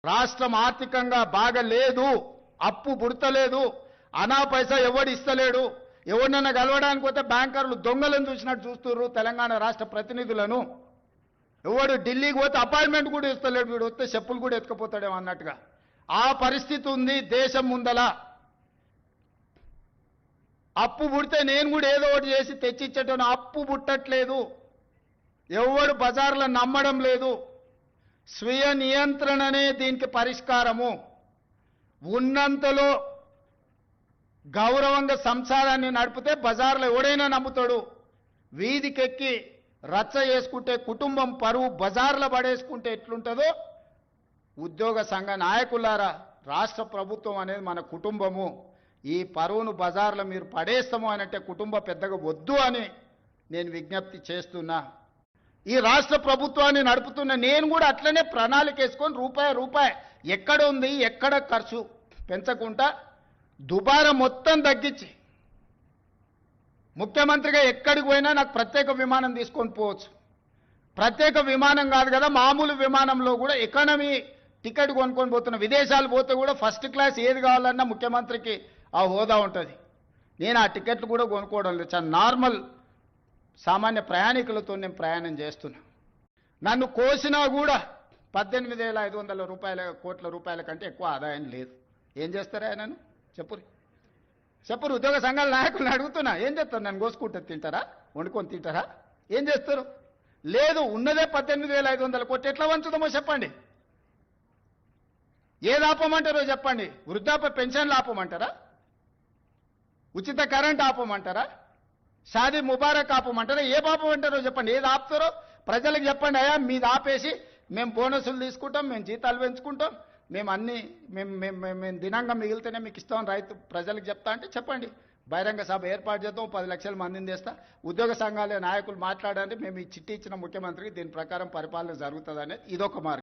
రాష్ట్రం ఆర్థికంగా బాగా లేదు, అప్పు పుడతలేదు, అనా పైసా ఎవడు ఇస్తలేడు. ఎవరినైనా కలవడానికి పోతే బ్యాంకర్లు దొంగలను చూసినట్టు చూస్తున్నారు తెలంగాణ రాష్ట్ర ప్రతినిధులను. ఎవడు ఢిల్లీకి పోతే అపాయింట్మెంట్ కూడా ఇస్తలేడు, వీడు వస్తే చెప్పులు కూడా ఎత్తుకుపోతాడేమో అన్నట్టుగా ఆ పరిస్థితి ఉంది దేశం ముందల. అప్పు పుడితే నేను కూడా ఏదో ఒకటి చేసి తెచ్చిచ్చేటను, అప్పు పుట్టట్లేదు, ఎవడు బజార్లో నమ్మడం లేదు. స్వీయ నియంత్రణనే దీనికి పరిష్కారము. ఉన్నంతలో గౌరవంగా సంసారాన్ని నడిపితే బజార్లో ఎవడైనా నమ్ముతాడు. వీధికెక్కి రచ్చ చేసుకుంటే కుటుంబం పరువు బజార్లో పడేసుకుంటే ఎట్లుంటుందో, ఉద్యోగ సంఘ నాయకులారా, రాష్ట్ర ప్రభుత్వం అనేది మన కుటుంబము. ఈ పరువును బజార్లో మీరు పడేస్తాము అని అంటే కుటుంబ పెద్దగా వద్దు అని నేను విజ్ఞప్తి చేస్తున్నా. ఈ రాష్ట్ర ప్రభుత్వాన్ని నడుపుతున్న నేను కూడా అట్లనే ప్రణాళిక వేసుకొని రూపాయి ఎక్కడ ఉంది ఎక్కడ ఖర్చు పెంచకుండా దుబారా మొత్తం తగ్గించి ముఖ్యమంత్రిగా ఎక్కడికి పోయినా నాకు ప్రత్యేక విమానం తీసుకొని పోవచ్చు. ప్రత్యేక విమానం కాదు కదా, మామూలు విమానంలో కూడా ఎకానమీ టికెట్ కొనుక్కొని పోతున్నా. విదేశాలు పోతే కూడా ఫస్ట్ క్లాస్ ఏది కావాలన్నా ముఖ్యమంత్రికి ఆ హోదా ఉంటుంది. నేను ఆ టికెట్లు కూడా కొనుక్కోవడం లేదు, చాలా నార్మల్ సామాన్య ప్రయాణికులతో నేను ప్రయాణం చేస్తున్నా. నన్ను కోసినా కూడా 18,500 కోట్ల రూపాయల కంటే ఎక్కువ ఆదాయం లేదు. ఏం చేస్తారా నన్ను చెప్పురు ఉద్యోగ సంఘాల నాయకులను అడుగుతున్నా, ఏం చేస్తారు? నన్ను కోసుకుంటే తింటారా, వండుకొని తింటారా, ఏం చేస్తారు? లేదు, ఉన్నదే 18,500 కోట్లు, ఎట్లా వంచుదామో చెప్పండి. ఏది ఆపమంటారో చెప్పండి. వృద్ధాప్య పెన్షన్లు ఆపమంటారా? ఉచిత కరెంట్ ఆపమంటారా? షాదీ ముబారక్ ఆపమంటారా? ఏ ఆపమంటారో చెప్పండి. ఏది ఆపుతారో ప్రజలకు చెప్పండి. అయ్యా మీది ఆపేసి మేము బోనసులు తీసుకుంటాం, మేము జీతాలు పెంచుకుంటాం, మేము దినంగా మిగిలితేనే మీకు ఇస్తాం రైతు ప్రజలకు చెప్తా అంటే చెప్పండి. బహిరంగ సభ ఏర్పాటు చేద్దాం, 10 లక్షల మందిని తెస్తా. ఉద్యోగ సంఘాల నాయకులు మాట్లాడండి, మేము ఈ చిట్టి ఇచ్చిన ముఖ్యమంత్రికి దీని ప్రకారం పరిపాలన జరుగుతుంది అనేది ఇదొక మార్గం.